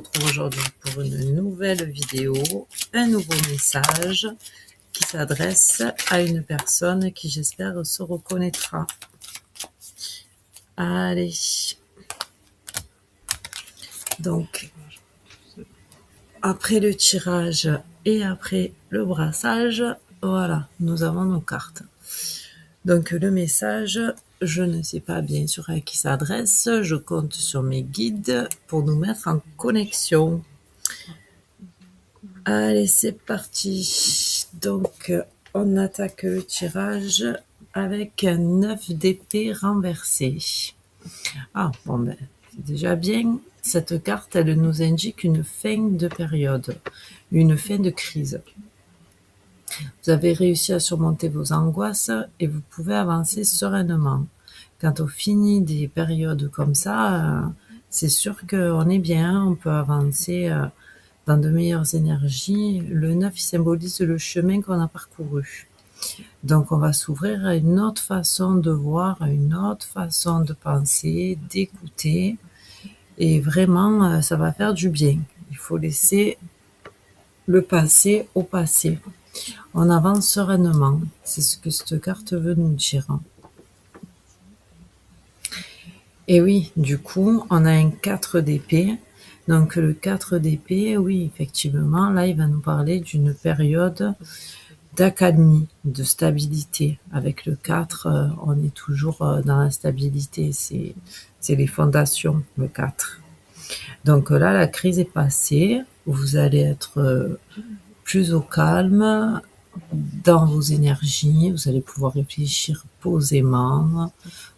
retrouve aujourd'hui pour une nouvelle vidéo, un nouveau message qui s'adresse à une personne qui, j'espère, se reconnaîtra. Allez. Donc, après le tirage et après le brassage, voilà, nous avons nos cartes. Donc, le message, je ne sais pas bien sûr à qui s'adresse. Je compte sur mes guides pour nous mettre en connexion. Allez, c'est parti. Donc, on attaque le tirage avec un 9 d'épée renversé. Ah, bon ben, c'est déjà bien. Cette carte, elle nous indique une fin de période, une fin de crise. Vous avez réussi à surmonter vos angoisses et vous pouvez avancer sereinement. Quand on finit des périodes comme ça, c'est sûr qu'on est bien, on peut avancer dans de meilleures énergies. Le 9, il symbolise le chemin qu'on a parcouru. Donc, on va s'ouvrir à une autre façon de voir, à une autre façon de penser, d'écouter. Et vraiment, ça va faire du bien. Il faut laisser le passé au passé. On avance sereinement. C'est ce que cette carte veut nous dire. Et oui, du coup, on a un 4 d'épée. Donc, le 4 d'épée, oui, effectivement, là, il va nous parler d'une période d'accalmie, de stabilité. Avec le 4, on est toujours dans la stabilité. C'est les fondations, le 4. Donc là, la crise est passée. Vous allez être plus au calme dans vos énergies. Vous allez pouvoir réfléchir posément.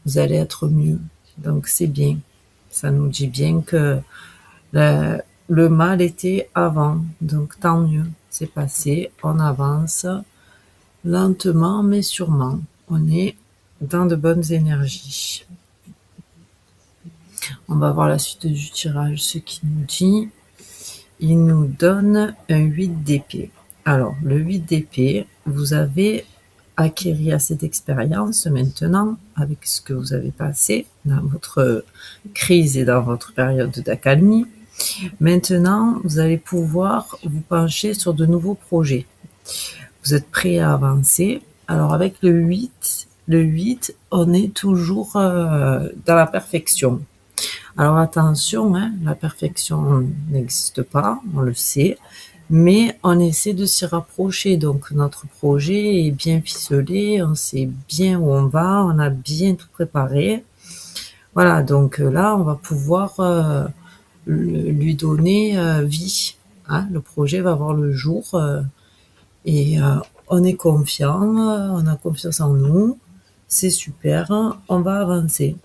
Vous allez être mieux. Donc c'est bien. Ça nous dit bien que le mal était avant. Donc tant mieux. C'est passé. On avance lentement mais sûrement. On est dans de bonnes énergies. On va voir la suite du tirage, ce qu'il nous dit. Il nous donne un 8 d'épée. Alors, le 8 d'épée, vous avez acquéri assez d'expérience maintenant avec ce que vous avez passé dans votre crise et dans votre période d'accalmie. Maintenant, vous allez pouvoir vous pencher sur de nouveaux projets. Vous êtes prêt à avancer. Alors, avec le 8, on est toujours dans la perfection. Alors attention, hein, la perfection n'existe pas, on le sait, mais on essaie de s'y rapprocher. Donc notre projet est bien ficelé, on sait bien où on va, on a bien tout préparé. Voilà, donc là, on va pouvoir lui donner vie. Hein, le projet va voir le jour et on est confiant, on a confiance en nous, c'est super, on va avancer.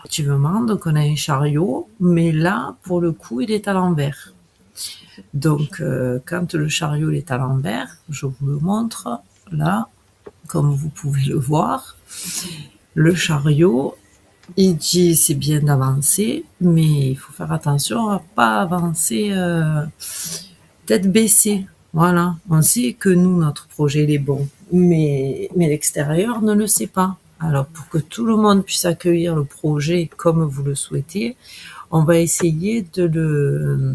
Effectivement, donc on a un chariot, mais là, pour le coup, il est à l'envers. Donc, quand le chariot est à l'envers, je vous le montre, là, comme vous pouvez le voir, le chariot, il dit c'est bien d'avancer, mais il faut faire attention à pas avancer tête baissée. Voilà, on sait que nous, notre projet, il est bon, mais l'extérieur ne le sait pas. Alors, pour que tout le monde puisse accueillir le projet comme vous le souhaitez, on va essayer de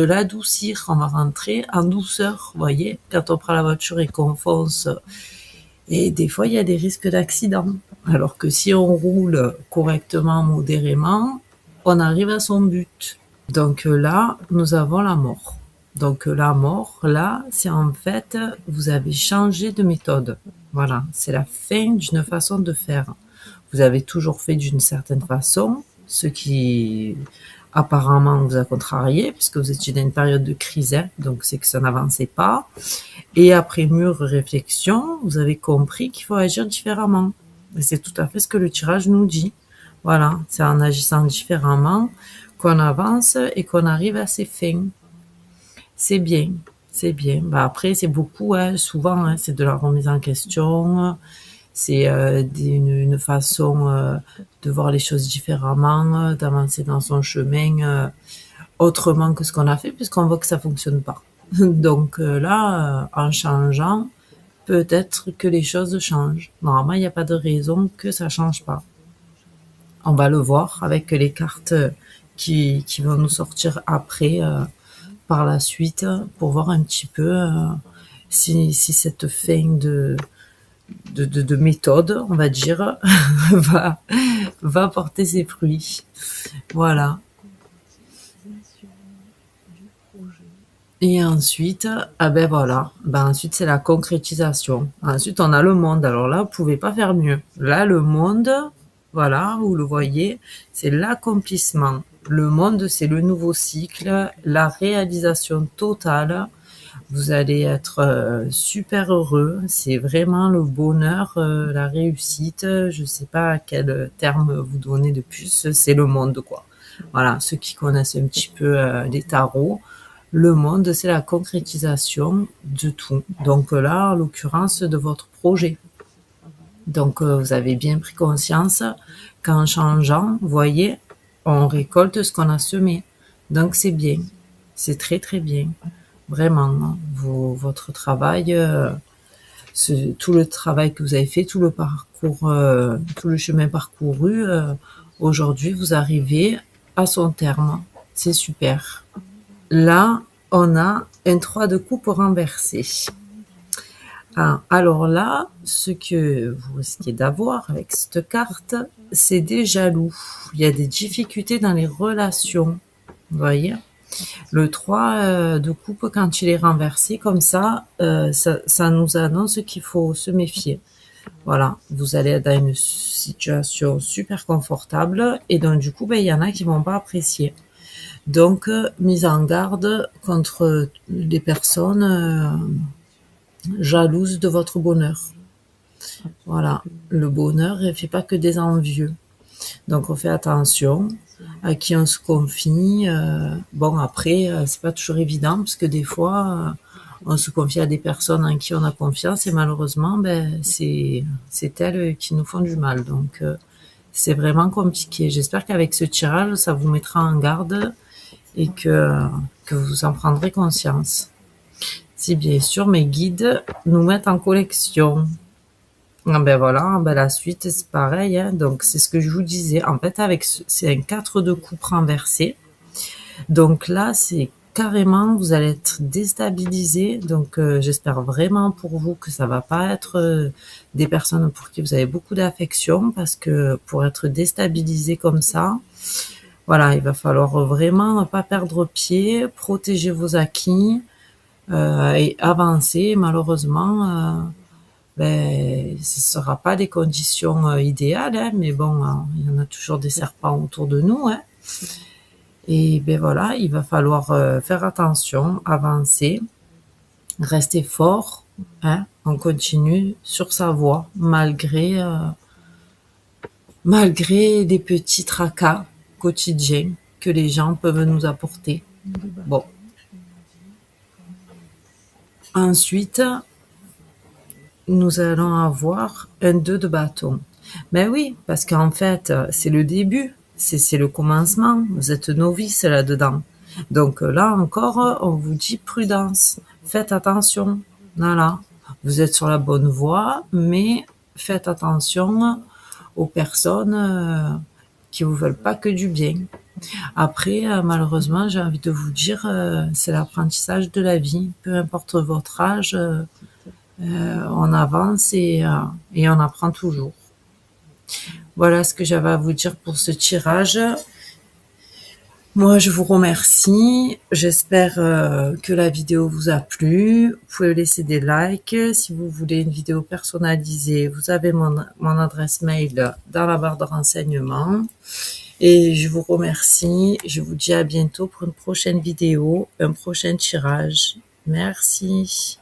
l'adoucir. On va rentrer en douceur, vous voyez, quand on prend la voiture et qu'on fonce. Et des fois, il y a des risques d'accident. Alors que si on roule correctement, modérément, on arrive à son but. Donc là, nous avons la mort. Donc la mort, là, c'est en fait, vous avez changé de méthode. Voilà, c'est la fin d'une façon de faire. Vous avez toujours fait d'une certaine façon, ce qui apparemment vous a contrarié, puisque vous étiez dans une période de crise, hein, donc c'est que ça n'avançait pas. Et après mûre réflexion, vous avez compris qu'il faut agir différemment. Et c'est tout à fait ce que le tirage nous dit. Voilà, c'est en agissant différemment qu'on avance et qu'on arrive à ses fins. C'est bien, c'est bien. Bah après, c'est beaucoup, hein, souvent, hein, c'est de la remise en question, c'est une façon de voir les choses différemment, d'avancer dans son chemin autrement que ce qu'on a fait, puisqu'on voit que ça fonctionne pas. Donc là, en changeant, peut-être que les choses changent. Normalement, il n'y a pas de raison que ça change pas. On va le voir avec les cartes qui vont nous sortir après, par la suite, pour voir un petit peu si cette fin de méthode, on va dire, va porter ses fruits. Voilà. Et ensuite, ah ben voilà, ben ensuite c'est la concrétisation. Ensuite on a le monde. Alors là, vous pouvez pas faire mieux. Là, le monde, voilà, vous le voyez, c'est l'accomplissement. Le monde, c'est le nouveau cycle, la réalisation totale. Vous allez être super heureux. C'est vraiment le bonheur, la réussite. Je sais pas quel terme vous donner de plus. C'est le monde, quoi. Voilà, ceux qui connaissent un petit peu les tarots. Le monde, c'est la concrétisation de tout. Donc là, en l'occurrence, de votre projet. Donc vous avez bien pris conscience qu'en changeant, vous voyez, on récolte ce qu'on a semé. Donc c'est bien. C'est très très bien. Vraiment, votre travail, tout le travail que vous avez fait, tout le parcours, tout le chemin parcouru, aujourd'hui vous arrivez à son terme. C'est super. Là, on a un 3 de coupe renversé. Alors là, ce que vous risquez d'avoir avec cette carte, c'est des jaloux. Il y a des difficultés dans les relations. Vous voyez ? Le 3 de coupe, quand il est renversé comme ça, ça nous annonce qu'il faut se méfier. Voilà, vous allez être dans une situation super confortable et donc du coup, il y en a qui vont pas apprécier. Donc, mise en garde contre les personnes jalouses de votre bonheur. Voilà, le bonheur ne fait pas que des envieux. Donc, on fait attention à qui on se confie. Bon, après, c'est pas toujours évident parce que des fois, on se confie à des personnes en qui on a confiance et malheureusement, c'est elles qui nous font du mal. Donc, c'est vraiment compliqué. J'espère qu'avec ce tirage, ça vous mettra en garde et que vous en prendrez conscience. Si bien sûr mes guides nous mettent en collection. Ben voilà, la suite c'est pareil, hein. Donc c'est ce que je vous disais. En fait, c'est un 4 de coupe renversé. Donc là, c'est carrément, vous allez être déstabilisé. Donc j'espère vraiment pour vous que ça va pas être des personnes pour qui vous avez beaucoup d'affection, parce que pour être déstabilisé comme ça, voilà, il va falloir vraiment ne pas perdre pied, protéger vos acquis et avancer. Malheureusement, ce sera pas des conditions idéales, hein, mais bon, il y en a toujours des serpents autour de nous, hein. Et voilà, il va falloir faire attention, avancer, rester fort, hein. On continue sur sa voie malgré des petits tracas quotidiens que les gens peuvent nous apporter. Bon. Ensuite, nous allons avoir un 2 de bâton. Ben oui, parce qu'en fait, c'est le début, c'est le commencement. Vous êtes novice là-dedans. Donc là encore, on vous dit prudence. Faites attention. Voilà. Vous êtes sur la bonne voie, mais faites attention aux personnes qui vous veulent pas que du bien. Après, malheureusement, j'ai envie de vous dire, c'est l'apprentissage de la vie. Peu importe votre âge, on avance et on apprend toujours. Voilà ce que j'avais à vous dire pour ce tirage. Moi, je vous remercie. J'espère que la vidéo vous a plu. Vous pouvez laisser des likes. Si vous voulez une vidéo personnalisée, vous avez mon adresse mail dans la barre de renseignements. Et je vous remercie. Je vous dis à bientôt pour une prochaine vidéo, un prochain tirage. Merci.